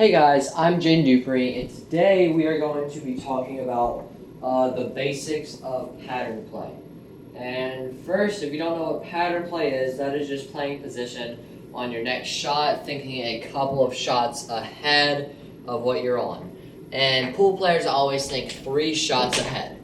Hey guys, I'm Dupree, and today we are going to be talking about the basics of pattern play. And first, if you don't know what pattern play is, that is just playing position on your next shot, thinking a couple of shots ahead of what you're on. And pool players always think 3 shots ahead.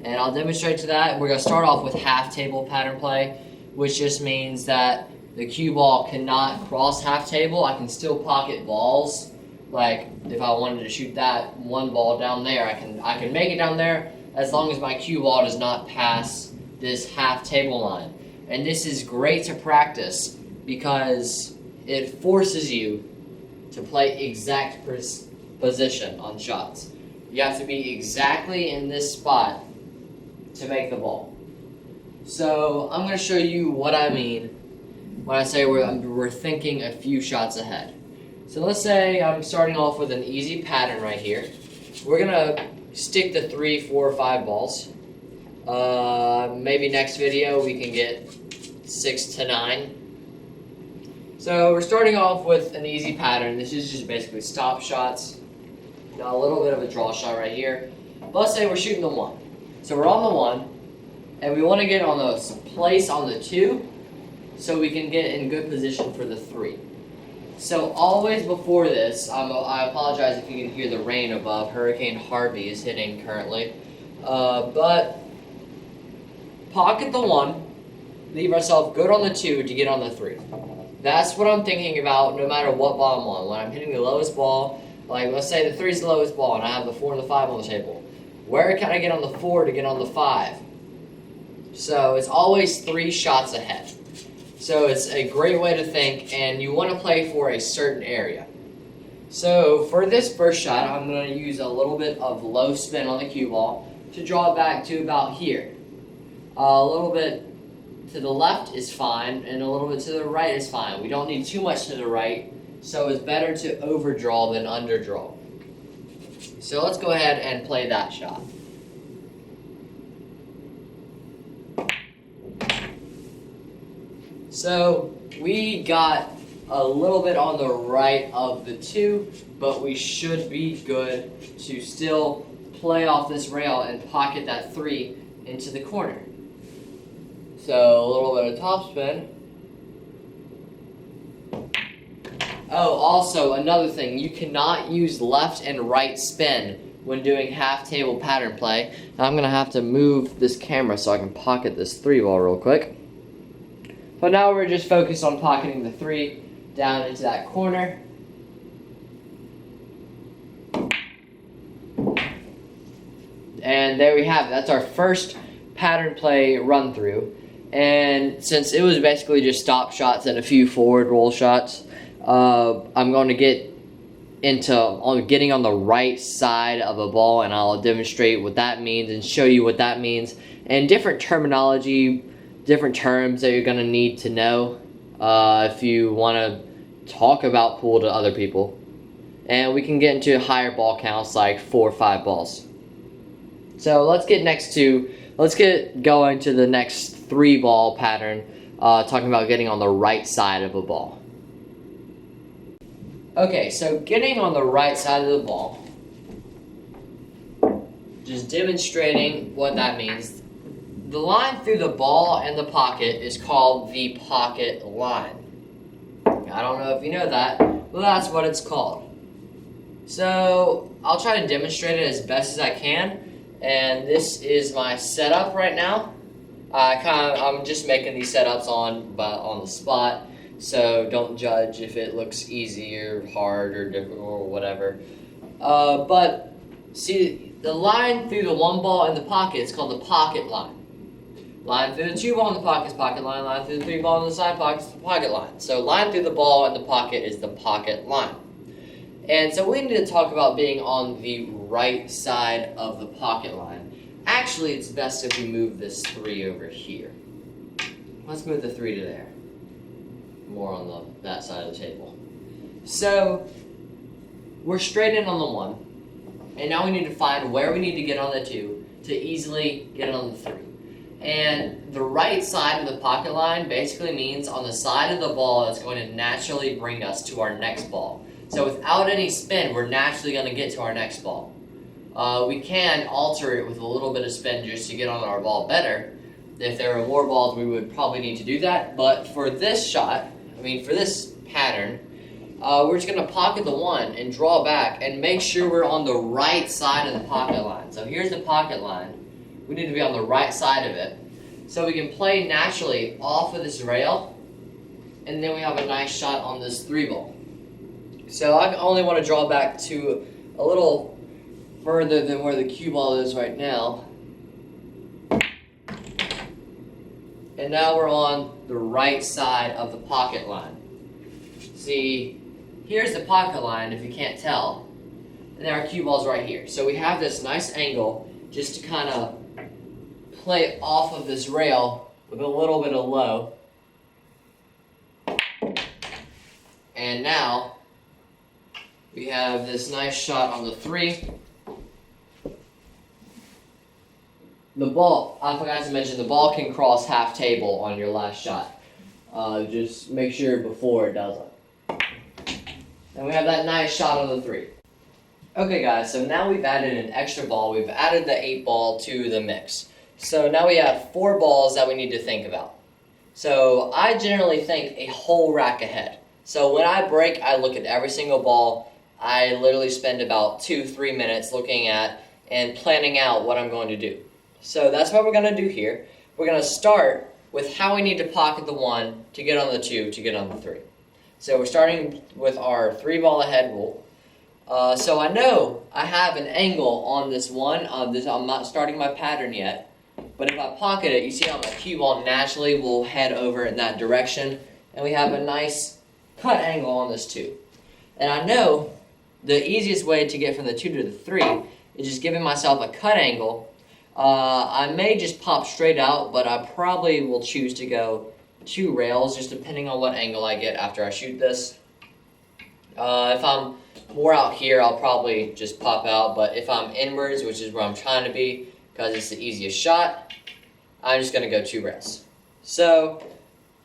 And I'll demonstrate to that. We're going to start off with half table pattern play, which just means that the cue ball cannot cross half table. I can still pocket balls. Like if I wanted to shoot that one ball down there, I can make it down there as long as my cue ball does not pass this half table line. And this is great to practice because it forces you to play exact position on shots. You have to be exactly in this spot to make the ball. So I'm going to show you what I mean when I say we're thinking a few shots ahead. So let's say I'm starting off with an easy pattern right here. We're going to stick to 3, 4, 5 balls. Maybe next video we can get 6 to 9. So we're starting off with an easy pattern. This is just basically stop shots. Now a little bit of a draw shot right here. But let's say we're shooting the 1. So we're on the 1, and we want to get on the place on the 2 so we can get in good position for the 3. So always before this, I apologize if you can hear the rain above. Hurricane Harvey is hitting currently. But pocket the 1, leave ourselves good on the 2 to get on the 3. That's what I'm thinking about no matter what ball I'm on. When I'm hitting the lowest ball, like let's say the 3 is the lowest ball and I have the 4 and the 5 on the table. Where can I get on the 4 to get on the 5? So it's always 3 shots ahead. So it's a great way to think, and you want to play for a certain area. So for this first shot, I'm going to use a little bit of low spin on the cue ball to draw it back to about here. A little bit to the left is fine, and a little bit to the right is fine. We don't need too much to the right, so it's better to overdraw than underdraw. So let's go ahead and play that shot. So we got a little bit on the right of the 2, but we should be good to still play off this rail and pocket that 3 into the corner. So a little bit of topspin. Oh, also another thing, you cannot use left and right spin when doing half table pattern play. Now I'm going to have to move this camera so I can pocket this 3 ball real quick. But now we're just focused on pocketing the 3 down into that corner. And there we have it. That's our first pattern play run through. And since it was basically just stop shots and a few forward roll shots, I'm going to get into getting on the right side of a ball, and I'll demonstrate what that means and show you what that means and different terminology, different terms that you're going to need to know if you want to talk about pool to other people. And we can get into higher ball counts like 4 or 5 balls. So let's get going to the next 3 ball pattern, talking about getting on the right side of a ball. Okay, so getting on the right side of the ball, just demonstrating what that means. The line through the ball and the pocket is called the pocket line. I don't know if you know that, but that's what it's called. So I'll try to demonstrate it as best as I can, and this is my setup right now. I'm just making these setups on the spot, so don't judge if it looks easy or hard or difficult or whatever. But see, the line through the 1 ball in the pocket is called the pocket line. Line through the 2 ball in the pocket is pocket line. Line through the 3 ball in the side pocket is the pocket line. So line through the ball in the pocket is the pocket line. And so we need to talk about being on the right side of the pocket line. Actually, it's best if we move this 3 over here. Let's move the 3 to there. More on that side of the table. So we're straight in on the 1. And now we need to find where we need to get on the 2 to easily get on the 3. And the right side of the pocket line basically means on the side of the ball that's going to naturally bring us to our next ball. So without any spin, we're naturally going to get to our next ball. We can alter it with a little bit of spin just to get on our ball better. If there were more balls, we would probably need to do that. But for this shot, for this pattern, we're just going to pocket the 1 and draw back and make sure we're on the right side of the pocket line. So here's the pocket line. We need to be on the right side of it. So we can play naturally off of this rail, and then we have a nice shot on this 3 ball. So I only want to draw back to a little further than where the cue ball is right now. And now we're on the right side of the pocket line. See, here's the pocket line if you can't tell. And then our cue ball's right here. So we have this nice angle just to kind of play off of this rail with a little bit of low. And now we have this nice shot on the 3. The ball, I forgot to mention, the ball can cross half table on your last shot. Just make sure before it doesn't. And we have that nice shot on the 3. Okay guys, so now we've added an extra ball. We've added the 8 ball to the mix. So now we have 4 balls that we need to think about. So I generally think a whole rack ahead. So when I break, I look at every single ball. I literally spend about 2-3 minutes looking at and planning out what I'm going to do. So that's what we're going to do here. We're going to start with how we need to pocket the 1 to get on the 2 to get on the 3. So we're starting with our 3 ball ahead rule. So I know I have an angle on this 1. I'm not starting my pattern yet. But if I pocket it, you see how my cue ball naturally will head over in that direction. And we have a nice cut angle on this 2. And I know the easiest way to get from the 2 to the 3 is just giving myself a cut angle. I may just pop straight out, but I probably will choose to go 2 rails, just depending on what angle I get after I shoot this. If I'm more out here, I'll probably just pop out. But if I'm inwards, which is where I'm trying to be, because it's the easiest shot, I'm just going to go 2 rails. So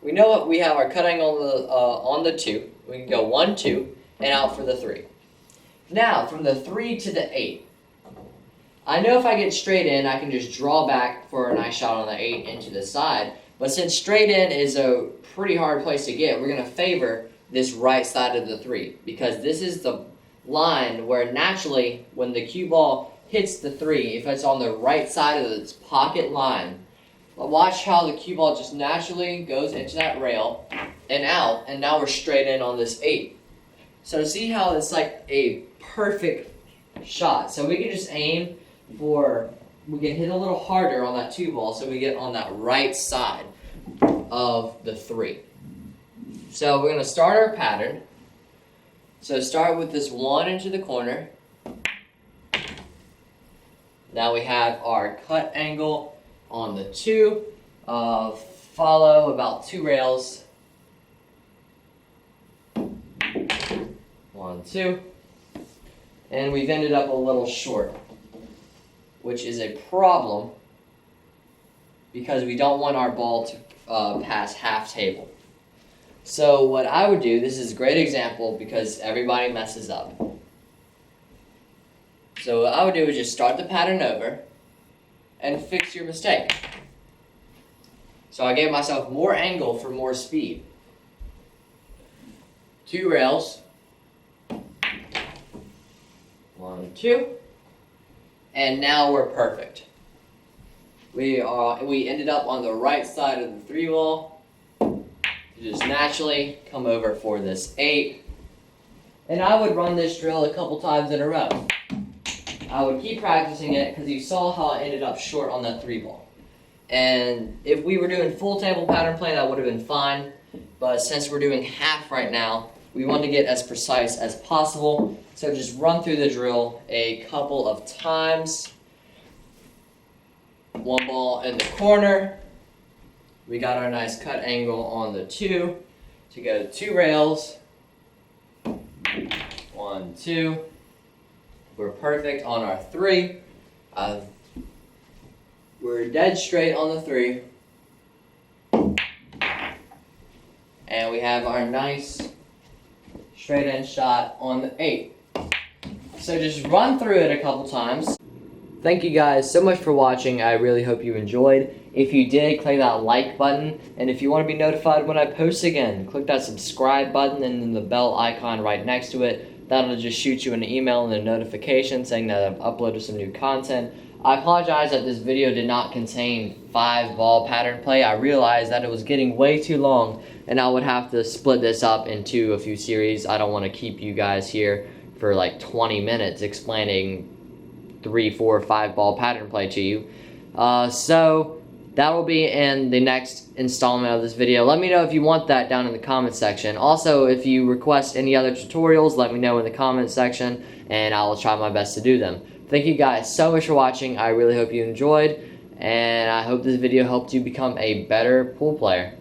we know what we have our cut angle on the 2. We can go 1, 2, and out for the 3. Now, from the 3 to the 8, I know if I get straight in, I can just draw back for a nice shot on the 8 into the side. But since straight in is a pretty hard place to get, we're going to favor this right side of the 3. Because this is the line where naturally, when the cue ball hits the 3, if it's on the right side of this pocket line, watch how the cue ball just naturally goes into that rail and out, and now we're straight in on this 8. So see how it's like a perfect shot. So we can just aim for, we can hit a little harder on that 2 ball so we get on that right side of the 3. So we're going to start our pattern. So start with this 1 into the corner. Now we have our cut angle on the 2. Follow about 2 rails. 1, 2. And we've ended up a little short, which is a problem because we don't want our ball to pass half table. So what I would do, this is a great example because everybody messes up. So what I would do is just start the pattern over and fix your mistake. So I gave myself more angle for more speed. 2 rails. 1, 2. And now we're perfect. We ended up on the right side of the 3 ball. You just naturally come over for this 8. And I would run this drill a couple times in a row. I would keep practicing it because you saw how I ended up short on that 3 ball. And if we were doing full table pattern play, that would have been fine. But since we're doing half right now, we want to get as precise as possible. So just run through the drill a couple of times. 1 ball in the corner. We got our nice cut angle on the 2 to go 2 rails. 1, 2. We're perfect on our 3. We're dead straight on the 3. And we have our nice straight in shot on the 8. So just run through it a couple times. Thank you guys so much for watching. I really hope you enjoyed. If you did, click that like button. And if you want to be notified when I post again, click that subscribe button and then the bell icon right next to it. That'll just shoot you an email and a notification saying that I've uploaded some new content. I apologize that this video did not contain 5-ball pattern play. I realized that it was getting way too long and I would have to split this up into a few series. I don't want to keep you guys here for like 20 minutes explaining 3, 4, 5-ball pattern play to you. So that will be in the next installment of this video. Let me know if you want that down in the comment section. Also, if you request any other tutorials, let me know in the comment section and I will try my best to do them. Thank you guys so much for watching. I really hope you enjoyed and I hope this video helped you become a better pool player.